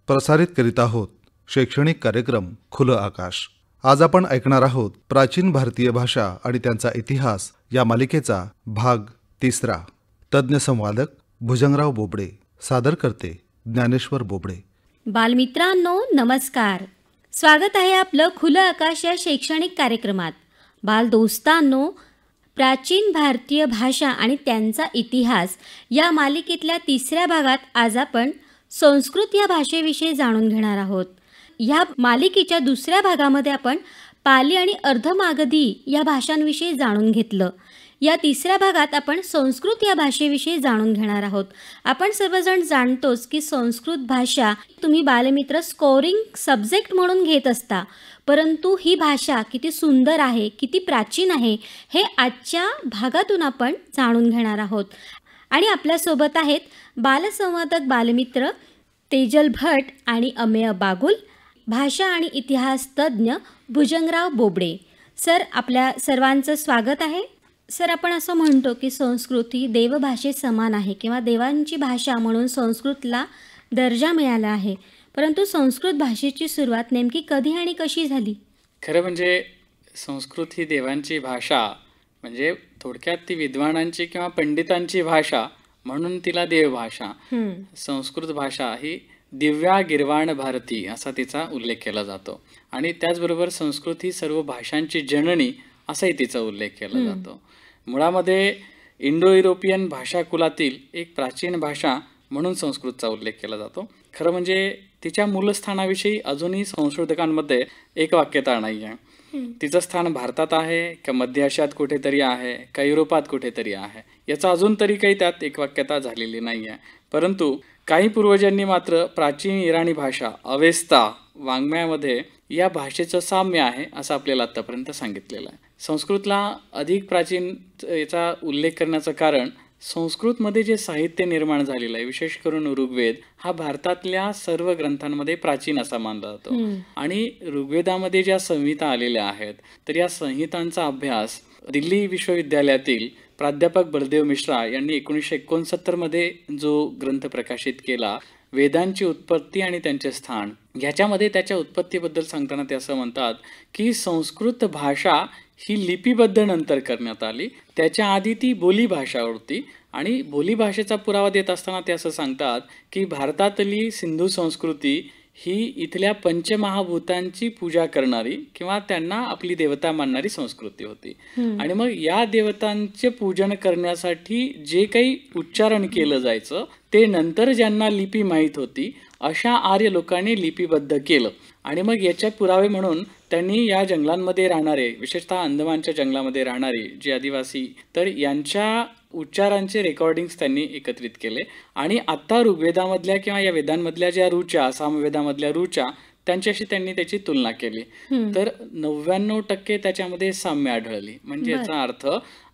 प्रसारित करीत आहोत शैक्षणिक कार्यक्रम खुलं आकाश. आज आपण ऐकणार आहोत प्राचीन भारतीय भाषा आणि त्यांचा इतिहास या मालिकेचा भाग 3. तज्ञ संवादक भुजंगराव बोबडे, सादर करते ज्ञानेश्वर बोबडे. बालमित्रांनो नमस्कार. स्वागत आहे आपलं खुलं आकाश या शैक्षणिक कार्यक्रमात. बालदोस्तांनो, प्राचीन भारतीय भाषा आणि त्यांचा इतिहास या मालिकेतल्या 3ऱ्या भागात आज आपण संस्कृत या भाषेविषयी जाणून घेणार आहोत. या मालिकेच्या 2ऱ्या भागामध्ये आपण पाली आणि अर्धमागधी या भाषांविषयी जाणून घेतलं. या 3ऱ्या भागात आपण संस्कृत या भाषेविषयी जाणून घेणार आहोत. आपण सर्वजण जाणतोच की संस्कृत भाषा तुम्ही बालमित्र स्कोरिंग सब्जेक्ट म्हणून घेत असता, परंतु ही भाषा किती सुंदर आहे, किती प्राचीन आहे हे आजच्या भागातून आपण जाणून घेणार आहोत. आणि आपल्यासोबत आहेत बालसंवादक बालमित्र तेजल भट आणि अमेय बागुल, भाषा आणि इतिहास तज्ज्ञ भुजंगराव बोबडे. सर, आपल्या सर्वांचं स्वागत आहे. सर, आपण असं म्हणतो की संस्कृत ही देवभाषे समान आहे किंवा देवांची भाषा म्हणून संस्कृतला दर्जा मिळाला आहे, परंतु संस्कृत भाषेची सुरुवात नेमकी कधी आणि कशी झाली? खरं म्हणजे संस्कृत ही देवांची भाषा, म्हणजे थोडक्यात ती विद्वानांची किंवा पंडितांची भाषा म्हणून तिला देवभाषा. संस्कृत भाषा ही दिव्या गिर्वाण भारती असा तिचा उल्लेख केला जातो. आणि त्याचबरोबर संस्कृत ही सर्व भाषांची जननी असाही तिचा उल्लेख केला जातो. मुळामध्ये इंडो युरोपियन भाषा कुलातील एक प्राचीन भाषा म्हणून संस्कृतचा उल्लेख केला जातो. खरं म्हणजे तिच्या मूलस्थानाविषयी अजूनही संशोधकांमध्ये एक वाक्यता नाही आहे. तिचं स्थान भारतात आहे का मध्य आशियात कुठेतरी आहे का युरोपात कुठेतरी आहे, याचा अजून तरी काही त्यात एक वाक्यता झालेली नाही आहे. परंतु काही पूर्वजांनी मात्र प्राचीन इराणी भाषा अवेस्ता वाङ्मयामध्ये या भाषेचं साम्य आहे असं आपल्याला आत्तापर्यंत सांगितलेलं आहे. संस्कृतला अधिक प्राचीन याचा उल्लेख करण्याचं कारण संस्कृतमध्ये जे साहित्य निर्माण झालेलं आहे, विशेष करून ऋग्वेद हा भारतातल्या सर्व ग्रंथांमध्ये प्राचीन असा मानला जातो. आणि ऋग्वेदामध्ये ज्या संहिता आलेल्या आहेत तर या संहितांचा अभ्यास दिल्ली विश्वविद्यालयातील प्राध्यापक बलदेव मिश्रा यांनी 1969 मध्ये जो ग्रंथ प्रकाशित केला, वेदांची उत्पत्ती आणि त्यांचे स्थान, ह्याच्यामध्ये त्याच्या उत्पत्तीबद्दल सांगताना ते असं म्हणतात की संस्कृत भाषा ही लिपिबद्ध नंतर करण्यात आली, त्याच्या आधी ती बोली भाषा होती. आणि बोली भाषेचा पुरावा देत असताना ते असं सांगतात की भारतातली सिंधू संस्कृती ही इथल्या पंचमहाभूतांची पूजा करणारी किंवा त्यांना आपली देवता मानणारी संस्कृती होती. आणि मग या देवतांचे पूजन करण्यासाठी जे काही उच्चारण केलं जायचं ते नंतर ज्यांना लिपी माहीत होती अशा आर्य लोकांनी लिपिबद्ध केलं. आणि मग याचे पुरावे म्हणून त्यांनी या जंगलांमध्ये राहणारे, विशेषतः अंदमानच्या जंगलामध्ये राहणारे जे आदिवासी, तर यांच्या उच्चारांचे रेकॉर्डिंग्स त्यांनी एकत्रित केले. आणि आत्ता ऋग्वेदामधल्या किंवा या वेदांमधल्या ज्या रुचा, सामवेदामधल्या रुचा, त्यांच्याशी त्यांनी त्याची तुलना केली तर 99% त्याच्यामध्ये साम्य आढळली. म्हणजे याचा अर्थ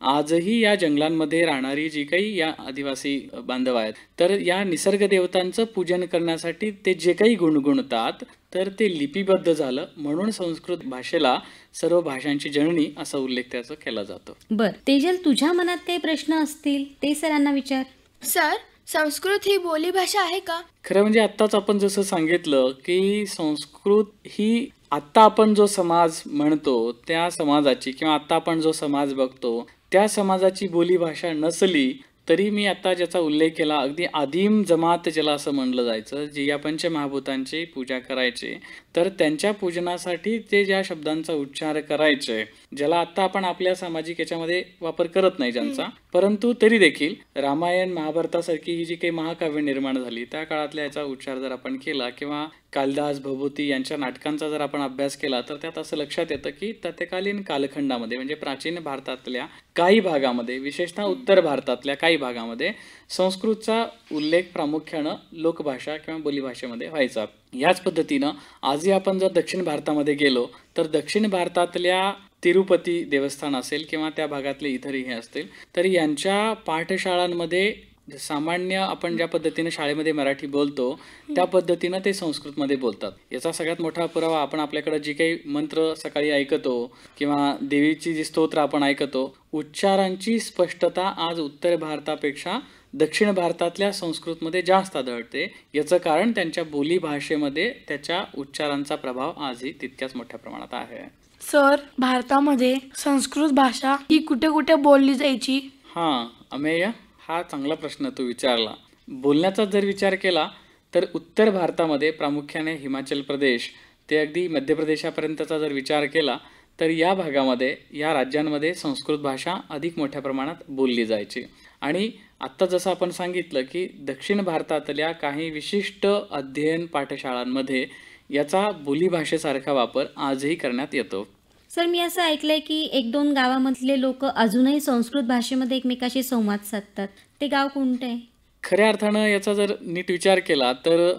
आजही या जंगलांमध्ये राहणारी जी काही या आदिवासी बांधव आहेत तर या निसर्ग देवतांचं पूजन करण्यासाठी ते जे काही गुणगुणतात तर ते लिपिबद्ध झालं, म्हणून संस्कृत भाषेला सर्व भाषांची जननी असा उल्लेख त्याचा केला जातो. बर तेजल, तुझ्या मनात काही प्रश्न असतील ते सरांना विचार. सर, संस्कृत ही बोली भाषा आहे का? खरं म्हणजे आत्ताच आपण जसं सांगितलं की संस्कृत ही आत्ता आपण जो समाज म्हणतो त्या समाजाची किंवा आत्ता आपण जो समाज बघतो त्या समाजाची बोली भाषा नसली तरी मी आता ज्याचा उल्लेख केला, अगदी आदिम जमात ज्याला असं म्हणलं जायचं, जे या पंचमहाभूतांची पूजा करायचे, तर त्यांच्या पूजनासाठी ते ज्या शब्दांचा उच्चार करायचे, ज्याला आता आपण आपल्या सामाजिक याच्यामध्ये वापर करत नाही ज्यांचा, परंतु तरी देखील रामायण महाभारतासारखी ही जी काही महाकाव्य निर्माण झाली त्या काळातल्या याचा उच्चार जर आपण केला किंवा कालिदास, भभूती यांच्या नाटकांचा जर आपण अभ्यास केला तर त्यात असं लक्षात येतं की तत्कालीन कालखंडामध्ये म्हणजे प्राचीन भारतातल्या काही भागामध्ये, विशेषतः उत्तर भारतातल्या काही भागामध्ये संस्कृतचा उल्लेख प्रामुख्यानं लोकभाषा किंवा बोलीभाषेमध्ये व्हायचा. याच पद्धतीनं आजही आपण जर दक्षिण भारतामध्ये गेलो तर दक्षिण भारतातल्या तिरुपती देवस्थान असेल किंवा त्या भागातले इतरही हे असतील तर यांच्या पाठशाळांमध्ये सामान्य आपण ज्या पद्धतीने शाळेमध्ये मराठी बोलतो त्या पद्धतीनं ते संस्कृतमध्ये बोलतात. याचा सगळ्यात मोठा पुरावा आपण आपल्याकडे जी काही मंत्र सकाळी ऐकतो किंवा देवीची जी स्तोत्र आपण ऐकतो, उच्चारांची स्पष्टता आज उत्तर भारतापेक्षा दक्षिण भारतातल्या संस्कृतमध्ये जास्त आढळते. याचं कारण त्यांच्या बोली भाषेमध्ये त्याच्या उच्चारांचा प्रभाव आजही तितक्याच मोठ्या प्रमाणात आहे. सर, भारतामध्ये संस्कृत भाषा ही कुठे कुठे बोलली जायची? हां अमेय, हा चांगला प्रश्न तू विचारला. बोलण्याचा जर विचार केला तर उत्तर भारतामध्ये प्रामुख्याने हिमाचल प्रदेश ते अगदी मध्य प्रदेशापर्यंतचा जर विचार केला तर या भागामध्ये, या राज्यांमध्ये संस्कृत भाषा अधिक मोठ्या प्रमाणात बोलली जायची. आणि आत्ता जसं आपण सांगितलं की दक्षिण भारतातल्या काही विशिष्ट अध्ययन पाठशाळांमध्ये याचा बोलीभाषेसारखा वापर आजही करण्यात येतो. सर, मी असं ऐकलंय की 1-2 गावामधले लोक अजूनही संस्कृत भाषेमध्ये एकमेकाशी संवाद साधतात. ते गाव कोणतं आहे? खऱ्या अर्थानं याचा जर नीट विचार केला तर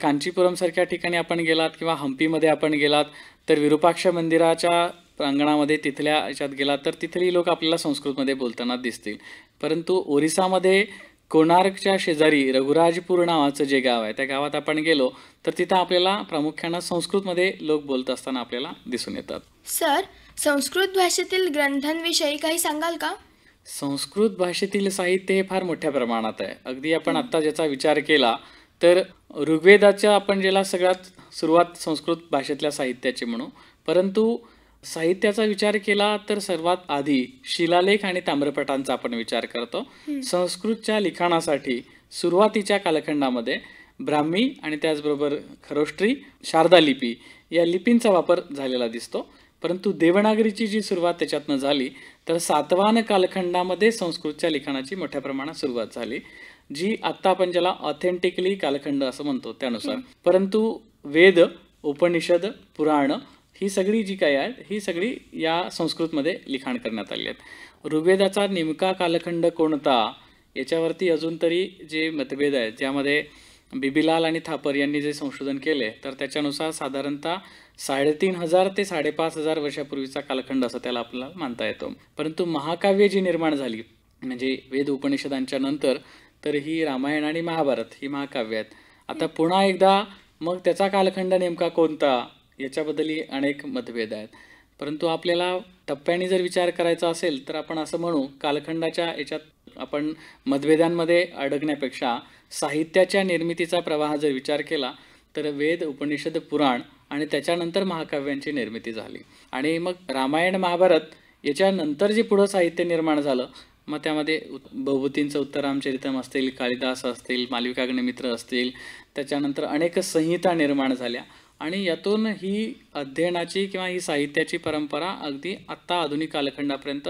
कांचीपुरमसारख्या ठिकाणी आपण गेलात किंवा हम्पीमध्ये आपण गेलात तर विरूपाक्ष मंदिराच्या प्रांगणामध्ये तिथल्या याच्यात गेलात तर तिथली लोक आपल्याला संस्कृतमध्ये बोलताना दिसतील. परंतु ओरिसामध्ये कोणार्कच्या शेजारी रघुराजपूर नावाचं जे गाव आहे त्या गावात आपण गेलो तर तिथं आपल्याला प्रामुख्यानं संस्कृतमध्ये लोक बोलत असताना आपल्याला दिसून येतात. सर, संस्कृत भाषेतील ग्रंथांविषयी काही सांगाल का? संस्कृत भाषेतील साहित्य हे फार मोठ्या प्रमाणात आहे. अगदी आपण आत्ता ज्याचा विचार केला तर ऋग्वेदाच्या आपण ज्याला सगळ्यात सुरुवात संस्कृत भाषेतल्या साहित्याची म्हणू, परंतु साहित्याचा विचार केला तर सर्वात आधी शिलालेख आणि ताम्रपटांचा आपण विचार करतो. संस्कृतच्या लिखाणासाठी सुरुवातीच्या कालखंडामध्ये ब्राह्मी आणि त्याचबरोबर खरोष्ट्री, शारदा लिपी या लिपींचा वापर झालेला दिसतो. परंतु देवनागरीची जी सुरुवात त्याच्यातनं झाली तर सातवाहन कालखंडामध्ये संस्कृतच्या लिखाणाची मोठ्या प्रमाणात सुरुवात झाली, जी आत्ता आपण ज्याला ऑथेंटिकली कालखंड असं म्हणतो त्यानुसार. परंतु वेद, उपनिषद, पुराण ही सगळी जी काही आहेत ही सगळी या संस्कृतमध्ये लिखाण करण्यात आली आहेत. ऋग्वेदाचा नेमका कालखंड कोणता याच्यावरती अजून तरी जे मतभेद आहेत, ज्यामध्ये बिबिलाल आणि थापर यांनी जे संशोधन केले तर त्याच्यानुसार साधारणतः 3500 ते 5500 वर्षापूर्वीचा कालखंड असं त्याला आपल्याला मानता येतो. परंतु महाकाव्य जी निर्माण झाली म्हणजे वेद उपनिषदांच्या नंतर तर ही रामायण आणि महाभारत ही महाकाव्य आहेत. आता पुन्हा एकदा मग त्याचा कालखंड नेमका कोणता याच्याबद्दलही अनेक मतभेद आहेत. परंतु आपल्याला टप्प्याने जर विचार करायचा असेल तर आपण असं म्हणू, कालखंडाच्या याच्यात आपण मतभेदांमध्ये अडकण्यापेक्षा साहित्याच्या निर्मितीचा प्रवाह जर विचार केला तर वेद, उपनिषद, पुराण आणि त्याच्यानंतर महाकाव्यांची निर्मिती झाली. आणि मग रामायण महाभारत याच्यानंतर जे पुढं साहित्य निर्माण झालं मग त्यामध्ये भवभूतींचं उत्तरामचरितम असतील, कालिदास असतील, मालविकाग्निमित्र असतील, त्याच्यानंतर अनेक संहिता निर्माण झाल्या आणि यातून ही अध्ययनाची किंवा ही साहित्याची परंपरा अगदी आत्ता आधुनिक कालखंडापर्यंत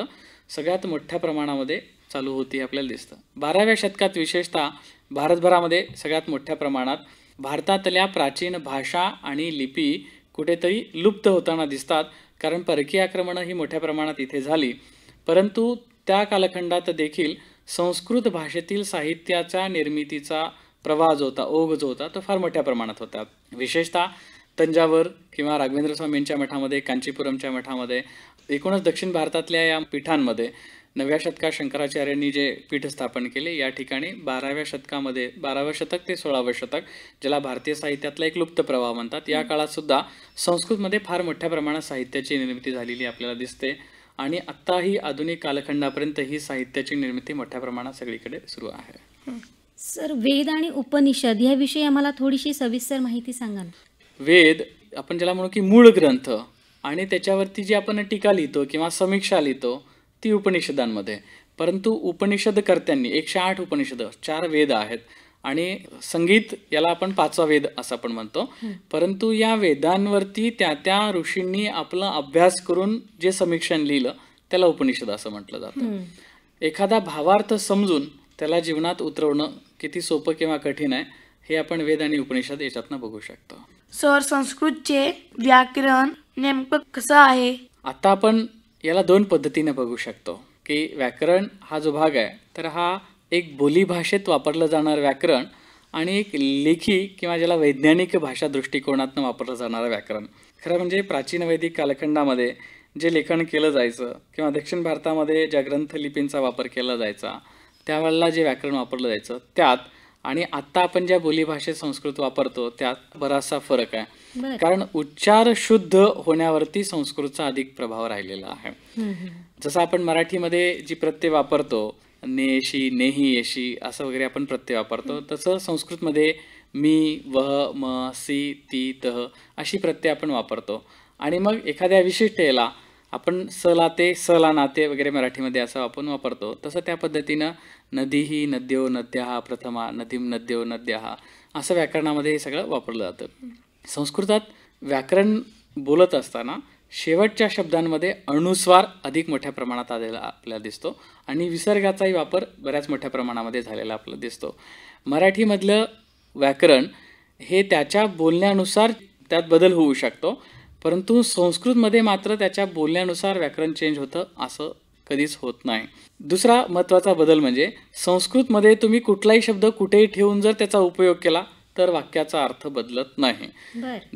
सगळ्यात मोठ्या प्रमाणामध्ये चालू होती आपल्याला दिसतं. 12व्या शतकात विशेषतः भारतभरामध्ये सगळ्यात मोठ्या प्रमाणात भारतातल्या प्राचीन भाषा आणि लिपी कुठेतरी लुप्त होताना दिसतात, कारण परकीय आक्रमणं ही मोठ्या प्रमाणात इथे झाली. परंतु त्या कालखंडात देखील संस्कृत भाषेतील साहित्याच्या निर्मितीचा प्रवाह जो होता, ओघ जो होता तो फार मोठ्या प्रमाणात होता. विशेषतः तंजावर किंवा राघवेंद्र स्वामींच्या मठामध्ये, कांचीपुरमच्या मठामध्ये, एकूणच दक्षिण भारतातल्या या पीठांमध्ये 9व्या शतकात शंकराचार्यांनी जे पीठ स्थापन केले या ठिकाणी 12व्या शतकामध्ये, 12वं शतक ते 16वं शतक ज्याला भारतीय साहित्यातला एक लुप्त प्रवाह म्हणतात, या काळात सुद्धा संस्कृतमध्ये फार मोठ्या प्रमाणात साहित्याची निर्मिती झालेली आपल्याला दिसते. आणि आत्ताही आधुनिक कालखंडापर्यंत ही साहित्याची निर्मिती मोठ्या प्रमाणात सगळीकडे सुरू आहे. सर, वेद आणि उपनिषद याविषयी आम्हाला थोडीशी सविस्तर माहिती सांगा ना. वेद आपण ज्याला म्हणू की मूळ ग्रंथ आणि त्याच्यावरती जी आपण टीका लिहितो किंवा समीक्षा लिहितो ती उपनिषदांमध्ये. परंतु उपनिषदकर्त्यांनी 108 उपनिषद, 4 वेद आहेत आणि संगीत याला आपण 5वा वेद असं आपण म्हणतो. परंतु या वेदांवरती त्या ऋषींनी आपला अभ्यास करून जे समीक्षण लिहिलं त्याला उपनिषद असं म्हटलं जातं. एखादा भावार्थ समजून त्याला जीवनात उतरवणं किती सोपं किंवा कठीण आहे हे आपण वेद आणि उपनिषद याच्यातनं बघू शकतो. सर, संस्कृतचे व्याकरण नेमकं कसं आहे? आता आपण याला 2 पद्धतीने बघू शकतो की व्याकरण हा जो भाग आहे तर हा एक बोलीभाषेत वापरलं जाणारं व्याकरण आणि एक लेखी किंवा ज्याला वैज्ञानिक भाषा दृष्टिकोनातून वापरलं जाणारं व्याकरण. खरं म्हणजे प्राचीन वैदिक कालखंडामध्ये जे लेखन केलं जायचं किंवा दक्षिण भारतामध्ये ज्या ग्रंथलिपींचा वापर केला जायचा त्यावेळेला जे व्याकरण वापरलं जायचं त्यात आणि आत्ता आपण ज्या बोलीभाषेत संस्कृत वापरतो त्यात बराचसा फरक आहे. कारण उच्चार शुद्ध होण्यावरती संस्कृतचा अधिक प्रभाव राहिलेला आहे. जसं आपण मराठीमध्ये जी प्रत्यय वापरतो नेशी, नेही, येशी असं वगैरे आपण प्रत्यय वापरतो. तसं संस्कृतमध्ये मी, वह, म, सी, ती, तह अशी प्रत्यय आपण वापरतो. आणि मग एखाद्या विशिष्ट याला आपण स लाते, स ला नाते वगैरे मराठीमध्ये असं आपण वापरतो. तसं त्या पद्धतीनं नदीही, नद्यो, नद्याः, प्रथमा, नदीम, नद्यो, नद्याः असं व्याकरणामध्ये हे सगळं वापरलं जातं. संस्कृतात व्याकरण बोलत असताना शेवटच्या शब्दांमध्ये अनुस्वार अधिक मोठ्या प्रमाणात आलेला आपल्याला दिसतो आणि विसर्गाचाही वापर बऱ्याच मोठ्या प्रमाणामध्ये झालेला आपल्याला दिसतो. मराठीमधलं व्याकरण हे त्याच्या बोलण्यानुसार त्यात बदल होऊ शकतो, परंतु संस्कृतमध्ये मात्र त्याच्या बोलण्यानुसार व्याकरण चेंज होतं असं कधीच होत नाही. दुसरा महत्त्वाचा बदल म्हणजे संस्कृतमध्ये तुम्ही कुठलाही शब्द कुठेही ठेवून जर त्याचा उपयोग केला तर वाक्याचा अर्थ बदलत नाही.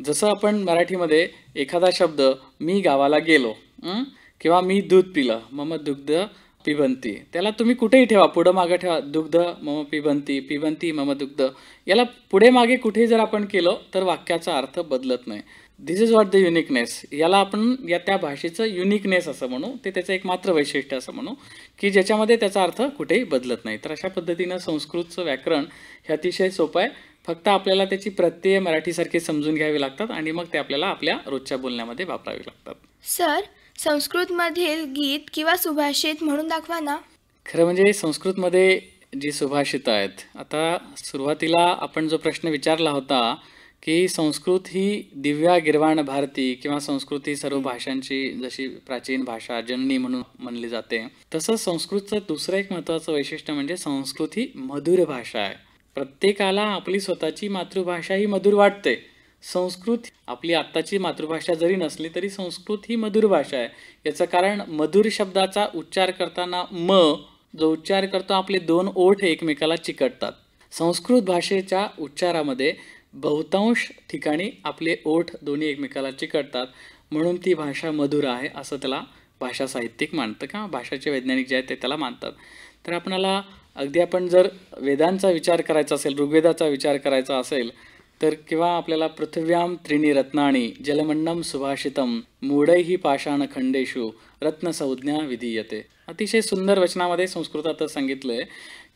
जसं आपण मराठीमध्ये एखादा शब्द मी गावाला गेलो किंवा मी दूध पिलं, मम दुग्ध पिबंती, त्याला तुम्ही कुठेही ठेवा, पुढं मागे ठेवा, दुग्ध मम पिबंती, पिबंती मम दुग्ध, याला पुढे मागे कुठेही जर आपण केलं तर वाक्याचा अर्थ बदलत नाही. दिस इज व्हॉट द युनिकनेस. याला आपण त्या भाषेचं युनिकनेस असं म्हणू, ते त्याचं एक मात्र वैशिष्ट्य असं म्हणू की ज्याच्यामध्ये त्याचा अर्थ कुठेही बदलत नाही. तर अशा पद्धतीनं संस्कृतचं व्याकरण हे अतिशय सोपं आहे. फक्त आपल्याला त्याची प्रत्यय मराठीसारखी समजून घ्यावी लागतात आणि मग ते आपल्याला आपल्या रोजच्या बोलण्यामध्ये वापरावे लागतात. सर, संस्कृतमधील गीत किंवा सुभाषित म्हणून दाखवा ना. खरं म्हणजे संस्कृतमध्ये जी सुभाषितं आहेत, आता सुरुवातीला आपण जो प्रश्न विचारला होता की संस्कृत ही दिव्या गिरवाण भारती किंवा संस्कृत ही सर्व भाषांची जशी प्राचीन भाषा जननी म्हणून म्हणली जाते, तसं संस्कृतचं दुसरं एक महत्त्वाचं वैशिष्ट्य म्हणजे संस्कृत ही मधुर भाषा आहे. प्रत्येकाला आपली स्वतःची मातृभाषा ही मधुर वाटते. संस्कृत आपली आत्ताची मातृभाषा जरी नसली तरी संस्कृत ही मधुर भाषा आहे. याचं कारण मधुर शब्दाचा उच्चार करताना म जो उच्चार करतो आपले दोन ओठ एकमेकाला चिकटतात. संस्कृत भाषेच्या उच्चारामध्ये बहुतांश ठिकाणी आपले ओठ दोन्ही एकमेकाला चिकटतात, म्हणून ती भाषा मधुर आहे असं त्याला भाषा साहित्यिक मानतं किंवा भाषाचे वैज्ञानिक जे आहेत ते त्याला मानतात. तर आपणाला अगदी आपण जर वेदांचा विचार करायचा असेल, ऋग्वेदाचा विचार करायचा असेल तर किंवा आपल्याला पृथिव्याम त्रीणी रत्नानी जलमंडम सुभाषितम मूढैः पाषाणखंडेषु रत्नसंज्ञा विधीयते. अतिशय सुंदर वचनामध्ये संस्कृतात सांगितलंय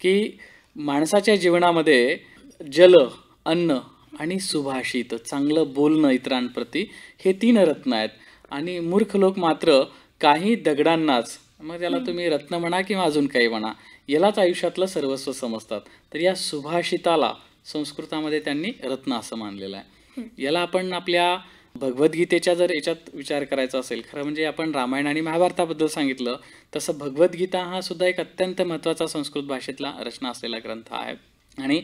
की माणसाच्या जीवनामध्ये जल, अन्न आणि सुभाषित चांगलं बोलणं इतरांप्रती हे 3 रत्न आहेत आणि मूर्ख लोक मात्र काही दगडांनाच, मग त्याला तुम्ही रत्न म्हणा किंवा अजून काही म्हणा, यालाच आयुष्यातलं सर्वस्व समजतात. तर या सुभाषिताला संस्कृतामध्ये त्यांनी रत्न असं मानलेलं आहे. याला आपण आपल्या भगवद्गीतेच्या जर याच्यात विचार करायचा असेल, खरं म्हणजे आपण रामायण आणि महाभारताबद्दल सांगितलं तसं भगवद्गीता हा सुद्धा एक अत्यंत महत्त्वाचा संस्कृत भाषेतला रचना असलेला ग्रंथ आहे. आणि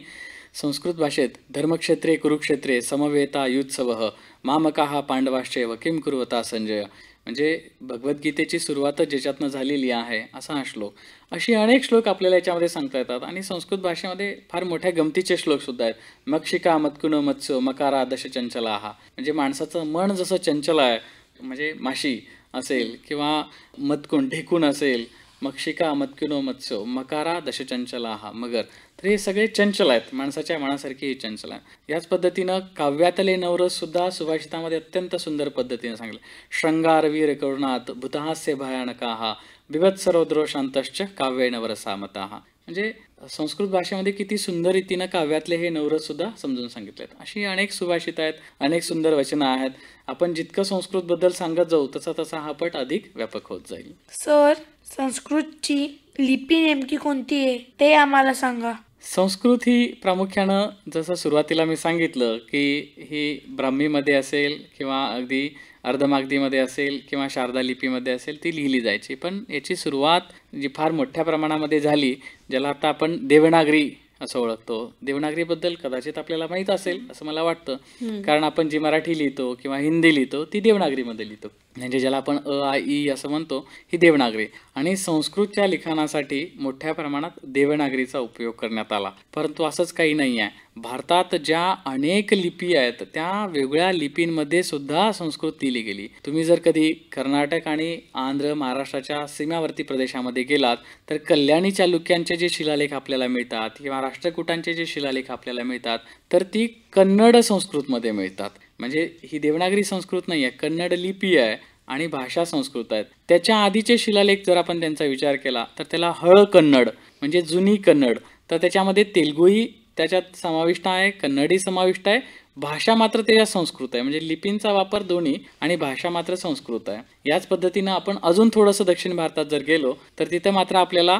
संस्कृत भाषेत धर्मक्षेत्रे कुरुक्षेत्रे समवेता युत्सवः मामकाः पांडवाश्चैव किं कुर्वता संजय, म्हणजे भगवद्गीतेची सुरुवातच ज्याच्यातनं झालेली आहे असा हा श्लोक. अशी अनेक श्लोक आपल्याला याच्यामध्ये सांगता येतात आणि संस्कृत भाषेमध्ये फार मोठ्या गमतीचे श्लोकसुद्धा आहेत. मक्षिका मत्कुनो मत्स्यो मकारा दश चंचलाः, म्हणजे माणसाचं मन जसं चंचल आहे, म्हणजे माशी असेल किंवा मत्कुन ढेकून असेल, मक्षिका मत्कुनो मत्स्यो मकारा दश चंचलाः मगर, तर हे सगळे चंचल आहेत, माणसाच्या मनासारखी ही चंचल आहे. याच पद्धतीनं काव्यातले नवरस सुद्धा सुभाषितामध्ये अत्यंत सुंदर पद्धतीने सांगितलं. शृंगारवीर करुणात भूतहास्य भयानकाः बिभत्सरौद्रो शांतश्च काव्ये नवरसामताः, म्हणजे संस्कृत भाषेमध्ये किती सुंदर रीतीनं काव्यातले हे नवरस सुद्धा समजून सांगितलेत. अशी अनेक सुभाषित आहेत, अनेक सुंदर वचनं आहेत. आपण जितकं संस्कृतबद्दल सांगत जाऊ तसा तसा हा पट अधिक व्यापक होत जाईल. सर, संस्कृतची लिपी नेमकी कोणती आहे ते आम्हाला सांगा. संस्कृत ही प्रामुख्यानं जसं सुरुवातीला मी सांगितलं की ही ब्राह्मीमध्ये असेल किंवा अगदी अर्धमागधीमध्ये असेल किंवा शारदा लिपीमध्ये असेल ती लिहिली जायची. पण याची सुरुवात जी फार मोठ्या प्रमाणामध्ये झाली, ज्याला आता आपण देवनागरी असं ओळखतो. देवनागरीबद्दल कदाचित आपल्याला माहीत असेल असं मला वाटतं, कारण आपण जी मराठी लिहितो किंवा हिंदी लिहितो ती देवनागरीमध्ये लिहितो, म्हणजे ज्याला आपण अ आ ई असं म्हणतो ही देवनागरी. आणि संस्कृतच्या लिखाणासाठी मोठ्या प्रमाणात देवनागरीचा उपयोग करण्यात आला. परंतु असंच काही नाही आहे. भारतात ज्या अनेक लिपी आहेत त्या वेगळ्या लिपींमध्ये सुद्धा संस्कृत लिहिली गेली. तुम्ही जर कधी कर्नाटक आणि आंध्र महाराष्ट्राच्या सीमावर्ती प्रदेशामध्ये गेलात तर कल्याणी चालुक्यांचे जे शिलालेख आपल्याला मिळतात किंवा राष्ट्रकूटांचे जे शिलालेख आपल्याला मिळतात तर ती कन्नड संस्कृतमध्ये मिळतात. म्हणजे ही देवनागरी संस्कृत नाही आहे, कन्नड लिपी आहे आणि भाषा संस्कृत आहेत. त्याच्या आधीचे शिलालेख जर आपण त्यांचा विचार केला तर त्याला हळ कन्नड म्हणजे जुनी कन्नड, तर त्याच्यामध्ये तेलुगूही त्याच्यात समाविष्ट आहे, कन्नडी समाविष्ट आहे, भाषा मात्र त्याच्यात संस्कृत आहे. म्हणजे लिपींचा वापर दोन्ही आणि भाषा मात्र संस्कृत आहे. याच पद्धतीनं आपण अजून थोडंसं दक्षिण भारतात जर गेलो तर तिथं मात्र आपल्याला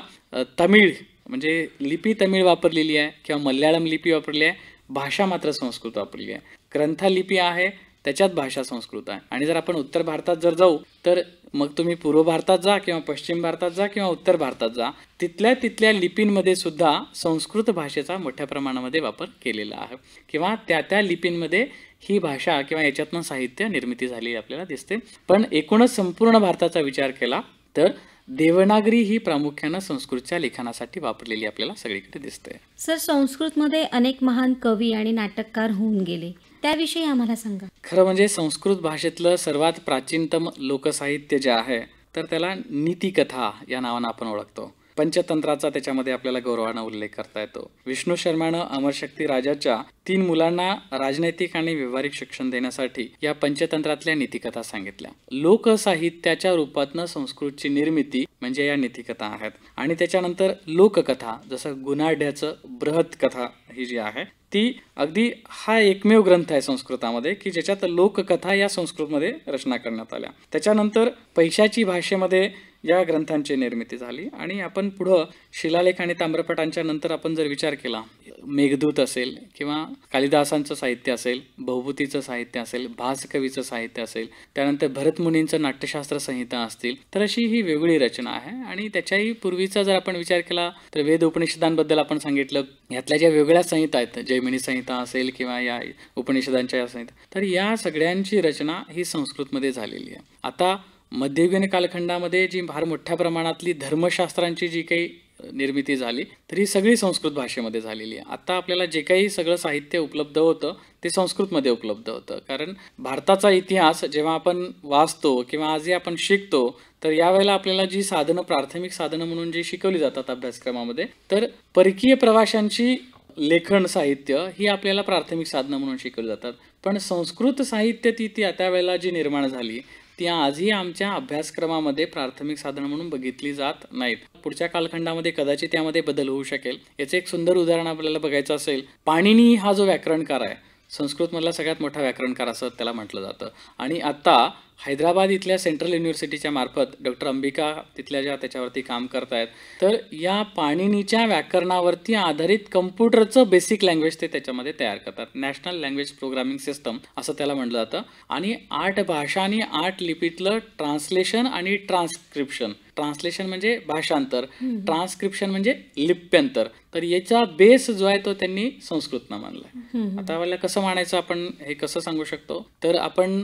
तमिळ म्हणजे लिपी तमिळ वापरलेली आहे किंवा मल्याळम लिपी वापरली आहे, भाषा मात्र संस्कृत वापरली आहे. ग्रंथा लिपी आहे, त्याच्यात भाषा संस्कृत आहे. आणि जर आपण उत्तर भारतात जर जाऊ तर मग तुम्ही पूर्व भारतात जा किंवा पश्चिम भारतात जा किंवा उत्तर भारतात जा, तिथल्या लिपींमध्ये सुद्धा संस्कृत भाषेचा मोठ्या प्रमाणामध्ये वापर केलेला आहे किंवा त्या लिपींमध्ये ही भाषा किंवा याच्यातनं साहित्य निर्मिती झाली आपल्याला दिसते. पण एकूणच संपूर्ण भारताचा विचार केला तर देवनागरी ही प्रामुख्यानं संस्कृतच्या लिखाणासाठी वापरलेली आपल्याला सगळीकडे दिसते. सर, संस्कृतमध्ये अनेक महान कवी आणि नाटककार होऊन गेले, त्याविषयी आम्हाला सांगा. खरं म्हणजे संस्कृत भाषेतलं सर्वात प्राचीनतम लोकसाहित्य जे आहे तर त्याला नीतिकथा या नावानं आपण ओळखतो. पंचतंत्राचा त्याच्यामध्ये आपल्याला गौरवानं उल्लेख करता येतो. विष्णू शर्मानं अमरशक्ती राजाच्या 3 मुलांना राजनैतिक आणि व्यावहारिक शिक्षण देण्यासाठी या पंचतंत्रातल्या नीतिकथा सांगितल्या. लोकसाहित्याच्या रूपातनं संस्कृतची निर्मिती म्हणजे या नीतिकथा आहेत. आणि त्याच्यानंतर लोककथा, जसं गुणाढ्याचं बृहत कथा ही जी आहे ती अगदी हा एकमेव ग्रंथ आहे संस्कृतामध्ये की ज्याच्यात लोककथा या संस्कृतमध्ये रचना करण्यात आल्या. त्याच्यानंतर पैशाची भाषेमध्ये या ग्रंथांची निर्मिती झाली. आणि आपण पुढं शिलालेख आणि ताम्रपटांच्या नंतर आपण जर विचार केला, मेघदूत असेल किंवा कालिदासांचं साहित्य असेल, भवभूतीचं साहित्य असेल, भासकवीचं साहित्य असेल, त्यानंतर भरतमुनींचं नाट्यशास्त्र संहिता असतील, तर अशी ही वेगळी रचना आहे. आणि त्याच्याही पूर्वीचा जर आपण विचार केला तर वेद उपनिषदांबद्दल आपण सांगितलं, यातल्या ज्या वेगळ्या संहिता आहेत, जैमिनी संहिता असेल किंवा या उपनिषदांच्या या संहिता, तर या सगळ्यांची रचना ही संस्कृतमध्ये झालेली आहे. आता मध्ययुगीन कालखंडामध्ये जी फार मोठ्या प्रमाणातली धर्मशास्त्रांची जी काही निर्मिती झाली तर ही सगळी संस्कृत भाषेमध्ये झालेली आहे. आता आपल्याला जे काही सगळं साहित्य उपलब्ध होतं ते संस्कृतमध्ये उपलब्ध होतं. कारण भारताचा इतिहास जेव्हा आपण वाचतो किंवा आजही आपण शिकतो तर यावेळेला आपल्याला जी साधनं, प्राथमिक साधनं म्हणून जी शिकवली जातात अभ्यासक्रमामध्ये, तर परकीय प्रवाशांची लेखन साहित्य ही आपल्याला प्राथमिक साधनं म्हणून शिकवली जातात. पण संस्कृत साहित्य ती त्यावेळेला जी निर्माण झाली ती आजही आमच्या अभ्यासक्रमामध्ये प्राथमिक साधनं म्हणून बघितली जात नाहीत. पुढच्या कालखंडामध्ये कदाचित त्यामध्ये बदल होऊ शकेल. याचं एक सुंदर उदाहरण आपल्याला बघायचं असेल, पाणिनी हा जो व्याकरणकार आहे, संस्कृतमधला सगळ्यात मोठा व्याकरणकार असं त्याला म्हटलं जातं. आणि आता हैदराबाद इथल्या सेंट्रल युनिव्हर्सिटीच्या मार्फत डॉक्टर अंबिका तिथल्या ज्या त्याच्यावरती काम करतायत, तर या पाणिनीच्या व्याकरणावरती आधारित कम्प्युटरचं बेसिक लँग्वेज ते त्याच्यामध्ये तयार करतात. नॅशनल लँग्वेज प्रोग्रामिंग सिस्टम असं त्याला म्हटलं जातं. आणि 8 भाषा आणि 8 लिपीतलं ट्रान्सलेशन आणि ट्रान्स्क्रिप्शन, ट्रान्सलेशन म्हणजे भाषांतर, ट्रान्स्क्रिप्शन म्हणजे लिप्यंतर, तर याचा बेस जो आहे तो त्यांनी संस्कृतनं मानलाय. आता आपल्याला कसं मानायचं, आपण हे कसं सांगू शकतो, तर आपण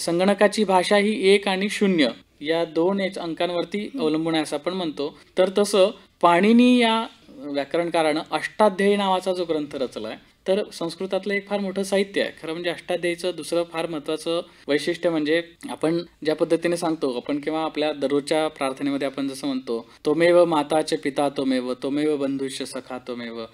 संगणकाची भाषा ही 1 आणि 0 या 2 अंकांवरती अवलंबून आहे असं आपण म्हणतो. तर तसं पाणिनी या व्याकरणकारानं अष्टाध्यायी नावाचा जो ग्रंथ रचलाय, तर संस्कृतातलं एक फार मोठं साहित्य आहे. खरं म्हणजे अष्टाध्यायीचं दुसरं फार महत्त्वाचं वैशिष्ट्य म्हणजे आपण ज्या पद्धतीने सांगतो आपण किंवा आपल्या दररोजच्या प्रार्थनेमध्ये आपण जसं म्हणतो, तोमेव माताचे पिता तोमेव बंधुष्य सखा तोमेव,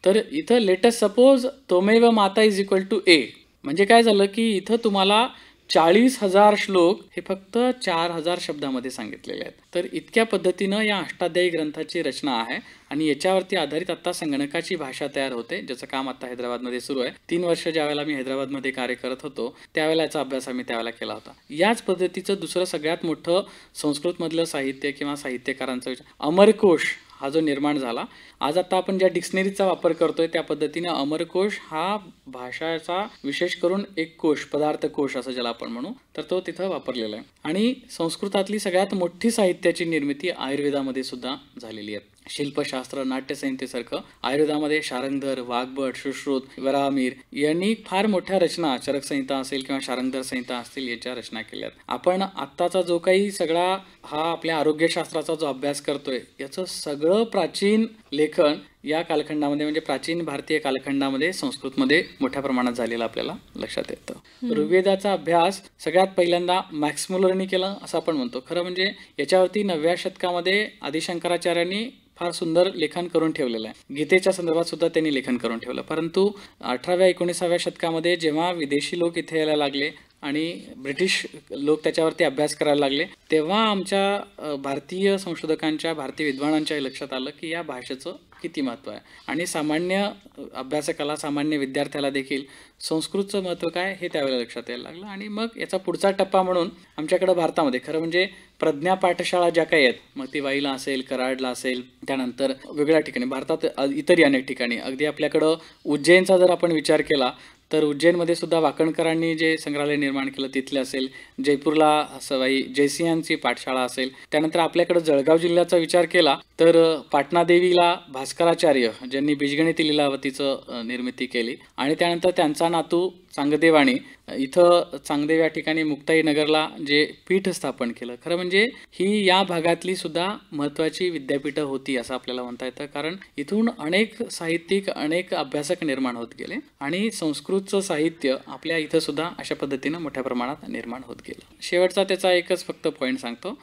तर इथं लेटस सपोज तोमेव माता इज इक्वल टू ए, म्हणजे काय झालं की इथं तुम्हाला 40,000 श्लोक हे फक्त 4,000 शब्दामध्ये सांगितलेले आहेत. तर इतक्या पद्धतीनं या अष्टाध्यायी ग्रंथाची रचना आहे आणि याच्यावरती आधारित आता संगणकाची भाषा तयार होते, ज्याचं काम आता हैदराबादमध्ये सुरू आहे. 3 वर्ष ज्यावेळेला मी हैदराबादमध्ये कार्य करत होतो त्यावेळेला याचा अभ्यास आम्ही त्यावेळेला केला होता. याच पद्धतीचं दुसरं सगळ्यात मोठं संस्कृतमधलं साहित्य किंवा साहित्यकारांचा विचार अमरकोश हा जो निर्माण झाला. आज आता आपण ज्या डिक्शनरीचा वापर करतोय त्या पद्धतीने अमरकोश हा भाषाचा विशेष करून एक कोश, पदार्थ कोश असं ज्याला आपण म्हणू, तर तो तिथं वापरलेला आहे. आणि संस्कृतातली सगळ्यात मोठी साहित्याची निर्मिती आयुर्वेदामध्ये सुद्धा झालेली आहे. शिल्पशास्त्र, नाट्यसंहितेसारखं आयुर्वेदामध्ये शारंगधर, वाग्भट, सुश्रुत, वराहमीर यांनी फार मोठ्या रचना, चरक संहिता असेल किंवा शारंगधर संहिता असतील याच्या रचना केल्यात. आपण आत्ताचा जो काही सगळा हा आपल्या आरोग्यशास्त्राचा जो अभ्यास करतोय याचं सगळं प्राचीन लेखन या कालखंडामध्ये म्हणजे प्राचीन भारतीय कालखंडामध्ये संस्कृतमध्ये मोठ्या प्रमाणात झालेला आपल्याला लक्षात येतं. ऋग्वेदाचा अभ्यास सगळ्यात पहिल्यांदा मॅक्स मुलरनी केला असं आपण म्हणतो. खरं म्हणजे याच्यावरती 9व्या शतकामध्ये आदिशंकराचार्यांनी फार सुंदर लेखन करून ठेवलेलं आहे. गीतेच्या संदर्भात सुद्धा त्यांनी लेखन करून ठेवलं. परंतु 18व्या 19व्या शतकामध्ये जेव्हा विदेशी लोक इथे यायला लागले आणि ब्रिटिश लोक त्याच्यावरती अभ्यास करायला लागले, तेव्हा आमच्या भारतीय संशोधकांच्या, भारतीय विद्वानांच्या लक्षात आलं की या भाषेचं किती महत्त्व आहे. आणि सामान्य अभ्यासकाला, सामान्य विद्यार्थ्याला देखील संस्कृतचं महत्त्व काय हे त्यावेळेला लक्षात यायला लागलं. आणि मग याचा पुढचा टप्पा म्हणून आमच्याकडं भारतामध्ये खरं म्हणजे प्रज्ञा पाठशाळा ज्या काही आहेत, मग ती वाईला असेल, कराडला असेल, त्यानंतर वेगळ्या ठिकाणी भारतात इतरही अनेक ठिकाणी, अगदी आपल्याकडं उज्जैनचा जर आपण विचार केला तर उज्जैनमध्ये सुद्धा वाकणकरांनी जे संग्रहालय निर्माण केलं तिथले असेल, जयपूरला सवाई जयसिंहांची पाठशाळा असेल, त्यानंतर आपल्याकडं जळगाव जिल्ह्याचा विचार केला तर पाटणादेवीला भास्कराचार्य ज्यांनी बीजगणिती लीलावतीचं निर्मिती केली, आणि त्यानंतर त्यांचा नातू चांगदेवानी इथं चांगदेव या ठिकाणी मुक्ताई नगरला जे पीठ स्थापन केलं. खरं म्हणजे ही या भागातली सुद्धा महत्त्वाची विद्यापीठं होती असं आपल्याला म्हणता येतं, कारण इथून अनेक साहित्यिक, अनेक अभ्यासक निर्माण होत गेले आणि संस्कृतचं साहित्य आपल्या इथं सुद्धा अशा पद्धतीनं मोठ्या प्रमाणात निर्माण होत गेलं. शेवटचा त्याचा एकच फक्त पॉईंट सांगतो.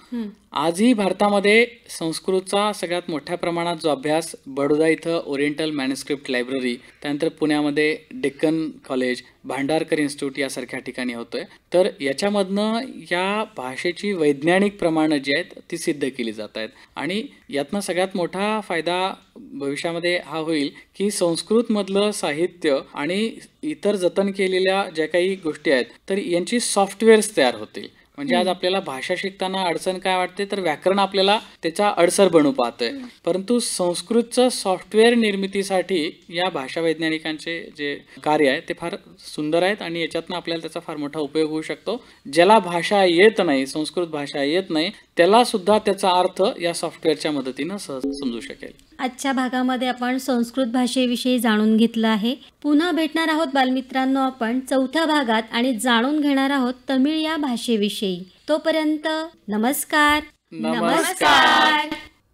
आजही भारतामध्ये संस्कृतचा सगळ्यात मोठ्या प्रमाणात जो अभ्यास बडोदा इथं ओरिएंटल मॅन्युस्क्रिप्ट लायब्ररी, त्यानंतर पुण्यामध्ये डेक्कन कॉलेज, भांडारकर इन्स्टिट्यूट यासारख्या ठिकाणी होतोय. तर याच्यामधनं या भाषेची वैज्ञानिक प्रमाणं जी आहेत ती सिद्ध केली जात आहेत. आणि यातनं सगळ्यात मोठा फायदा भविष्यामध्ये हा होईल की संस्कृतमधलं साहित्य आणि इतर जतन केलेल्या ज्या काही गोष्टी आहेत तर यांची सॉफ्टवेअर्स तयार होतील. म्हणजे आज आपल्याला भाषा शिकताना अडचण काय वाटते तर व्याकरण आपल्याला त्याचा अडसर बनू पाहतोय, परंतु संस्कृतचं सॉफ्टवेअर निर्मितीसाठी या भाषा वैज्ञानिकांचे जे कार्य आहे ते फार सुंदर आहेत आणि याच्यातनं आपल्याला त्याचा फार मोठा उपयोग होऊ शकतो. ज्याला भाषा येत नाही, संस्कृत भाषा येत नाही, त्याला सुद्धा त्याचा अर्थ या सॉफ्टवेअरच्या मदतीनं सहज समजू शकेल. आजच्या भागामध्ये आपण संस्कृत भाषेविषयी जाणून घेतलं आहे. पुन्हा भेटणार आहोत बालमित्रांनो आपण चौथ्या भागात आणि जाणून घेणार आहोत तमिळ या भाषेविषयी. तोपर्यंत नमस्कार. नमस्कार.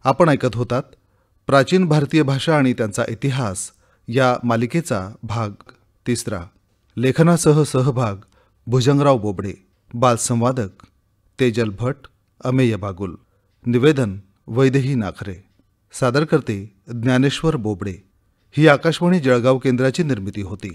आपण ऐकत होतात प्राचीन भारतीय भाषा आणि त्यांचा इतिहास या मालिकेचा भाग 3. लेखनासह सहभाग भुजंगराव बोबडे, बालसंवादक तेजल भट, अमेय बागुल, निवेदन वैदेही नाखरे, सादर करते ज्ञानेश्वर बोबडे. ही आकाशवाणी जळगाव केंद्राची निर्मिती होती.